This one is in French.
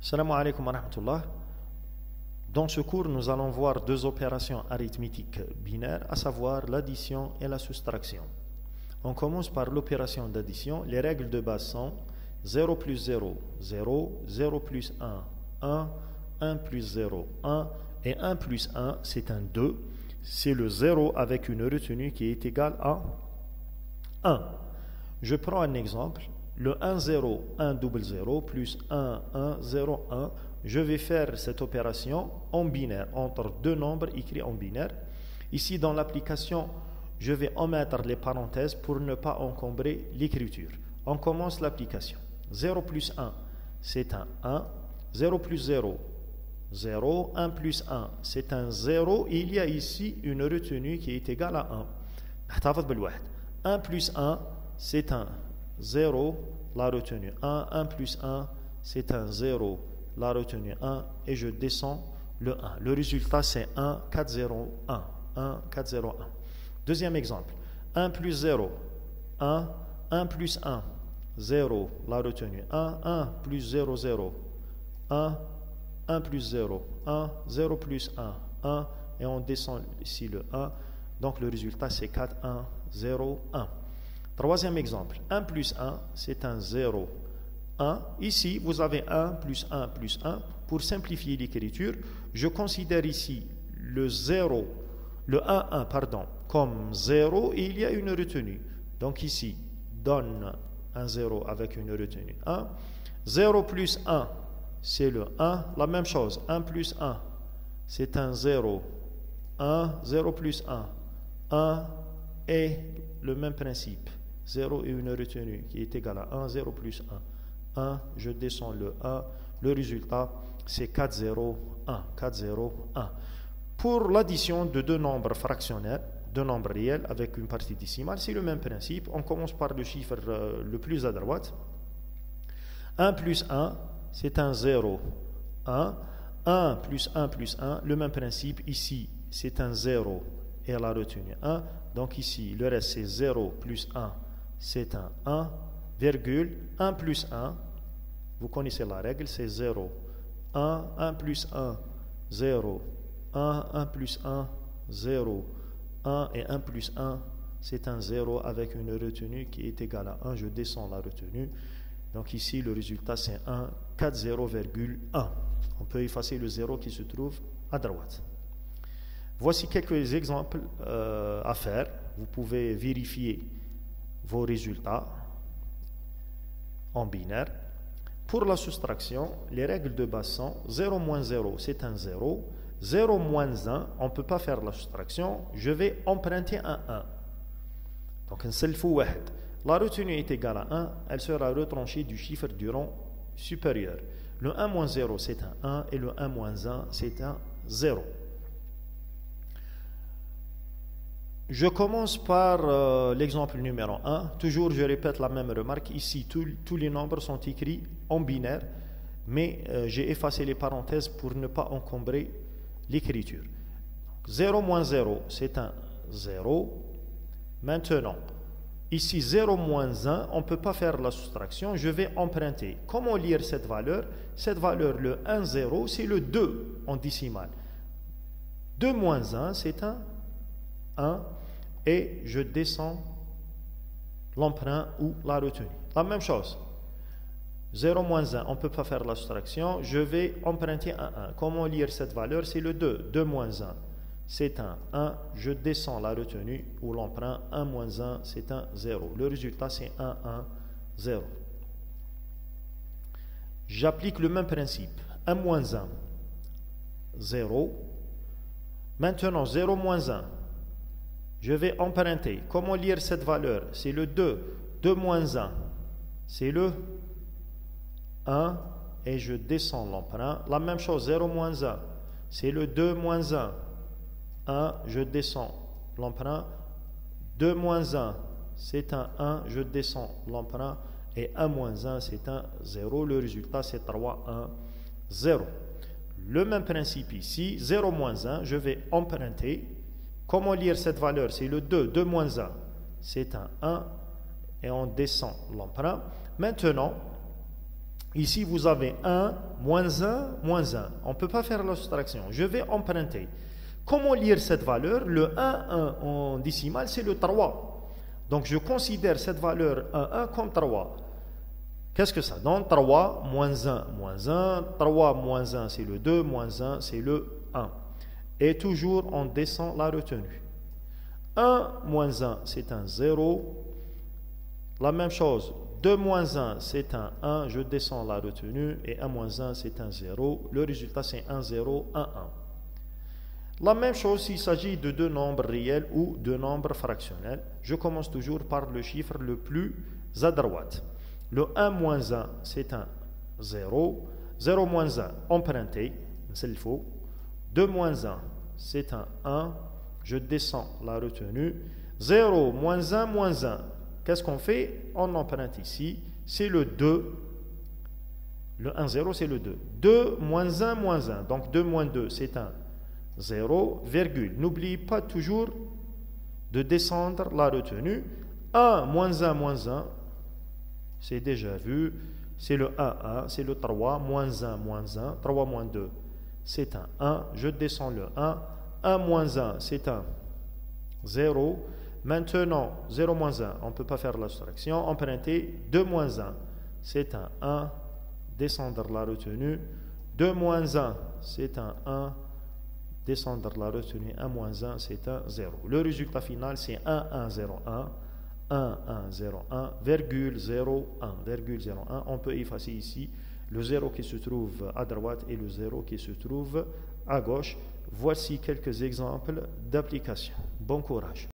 Salam alaikum wa rahmatullah. Dans ce cours, nous allons voir deux opérations arithmétiques binaires, à savoir l'addition et la soustraction. On commence par l'opération d'addition. Les règles de base sont 0 plus 0, 0, 0 plus 1, 1, 1 plus 0, 1, et 1 plus 1, c'est un 2. C'est le 0 avec une retenue qui est égale à 1. Je prends un exemple. Le 1, 0, 1 double 0 plus 1, 1, 0, 1. Je vais faire cette opération en binaire, entre deux nombres écrits en binaire. Ici, dans l'application, je vais omettre les parenthèses pour ne pas encombrer l'écriture. On commence l'application. 0 plus 1, c'est un 1. 0 plus 0, 0. 1 plus 1, c'est un 0. Et il y a ici une retenue qui est égale à 1. 1 plus 1, c'est un 0, la retenue 1, 1 plus 1, c'est un 0, la retenue 1, et je descends le 1. Le résultat, c'est 1, 4, 0, 1. 1, 4, 0, 1. Deuxième exemple, 1 plus 0, 1, 1 plus 1, 0, la retenue 1, 1 plus 0, 0, 1, 1 plus 0, 1, 0 plus 1, 1, et on descend ici le 1. Donc le résultat, c'est 4, 1, 0, 1. Troisième exemple, 1 plus 1, c'est un 0, 1. Ici, vous avez 1 plus 1 plus 1. Pour simplifier l'écriture, je considère ici le 0, le 1, 1, pardon, comme 0 et il y a une retenue. Donc ici, donne un 0 avec une retenue 1. 0 plus 1, c'est le 1. La même chose, 1 plus 1, c'est un 0, 1. 0 plus 1, 1. Et le même principe. 0 et une retenue qui est égale à 1, 0 plus 1, 1, je descends le 1, le résultat c'est 4, 0, 1, 4, 0, 1. Pour l'addition de deux nombres fractionnaires, deux nombres réels avec une partie décimale, c'est le même principe. On commence par le chiffre le plus à droite. 1 plus 1, c'est un 0, 1. 1 plus 1 plus 1, le même principe. Ici, c'est un 0 et la retenue 1. Donc ici, le reste c'est 0 plus 1, c'est un 1, virgule, 1 plus 1, vous connaissez la règle, c'est 0, 1, 1 plus 1, 0, 1, 1 plus 1, 0, 1 et 1 plus 1, c'est un 0 avec une retenue qui est égale à 1, je descends la retenue, donc ici le résultat c'est 1, 4, 0,1. On peut effacer le 0 qui se trouve à droite. Voici quelques exemples à faire. Vous pouvez vérifier vos résultats en binaire. Pour la soustraction, les règles de base sont 0 moins 0, c'est un 0. 0 moins 1, on ne peut pas faire la soustraction. Je vais emprunter un 1. Donc, la retenue est égale à 1. Elle sera retranchée du chiffre du rang supérieur. Le 1 moins 0, c'est un 1. Et le 1 moins 1, c'est un 0. Je commence par l'exemple numéro 1. Toujours, je répète la même remarque. Ici, tous les nombres sont écrits en binaire, mais j'ai effacé les parenthèses pour ne pas encombrer l'écriture. 0 moins 0, c'est un 0. Maintenant, ici, 0 moins 1, on ne peut pas faire la soustraction. Je vais emprunter. Comment lire cette valeur? Cette valeur, le 1, 0, c'est le 2 en décimale. 2 moins 1, c'est un 1, et je descends l'emprunt ou la retenue. La même chose. 0 moins 1, on ne peut pas faire la soustraction. Je vais emprunter un 1. Comment lire cette valeur? C'est le 2. 2 moins 1, c'est un 1. Je descends la retenue ou l'emprunt. 1 moins 1, c'est un 0. Le résultat, c'est 1, 1, 0. J'applique le même principe. 1 moins 1, 0. Maintenant, 0 moins 1. Je vais emprunter. Comment lire cette valeur? C'est le 2. 2 moins 1, c'est le 1. Et je descends l'emprunt. La même chose, 0 moins 1, c'est le 2 moins 1. 1, je descends l'emprunt. 2 moins 1, c'est un 1. Je descends l'emprunt. Et 1 moins 1, c'est un 0. Le résultat, c'est 3, 1, 0. Le même principe ici. 0 moins 1, je vais emprunter. Comment lire cette valeur? C'est le 2. 2 moins 1, c'est un 1. Et on descend l'emprunt. Maintenant, Ici, vous avez 1, moins 1, moins 1. On ne peut pas faire la soustraction. Je vais emprunter. Comment lire cette valeur? Le 1 en décimale, c'est le 3. Donc, je considère cette valeur 1 comme 3. Qu'est-ce que ça donne? 3 moins 1, moins 1. 3 moins 1, c'est le 2. Moins 1, c'est le 1. Et toujours, on descend la retenue. 1 moins 1, c'est un 0. La même chose. 2 moins 1, c'est un 1, je descends la retenue, et 1 moins 1, c'est un 0. Le résultat, c'est 1, 0, 1, 1. La même chose s'il s'agit de deux nombres réels ou de nombres fractionnels. Je commence toujours par le chiffre le plus à droite. Le 1 moins 1, c'est un 0. 0 moins 1, emprunté, c'est le faux. 2 moins 1, c'est un 1. Je descends la retenue. 0 moins 1 moins 1. Qu'est-ce qu'on fait? On emprunte ici, c'est le 2. Le 1, 0, c'est le 2. 2 moins 1 moins 1. Donc 2 moins 2, c'est un 0, virgule. N'oubliez pas toujours de descendre la retenue. 1 moins 1 moins 1, c'est déjà vu. C'est le 1, 1, c'est le 3, moins 1 moins 1. 3 moins 2, c'est un 1. Je descends le 1. 1 moins 1, c'est un 0. Maintenant, 0 moins 1, on ne peut pas faire la soustraction. Emprunter 2 moins 1, c'est un 1. Descendre la retenue. 2 moins 1, c'est un 1. Descendre la retenue. 1 moins 1, c'est un 0. Le résultat final, c'est 1, 1, 0, 1. 1, 1, 0, 1, virgule 0, 1, virgule 0, 1. On peut effacer ici le 0 qui se trouve à droite et le 0 qui se trouve à gauche. Voici quelques exemples d'application. Bon courage.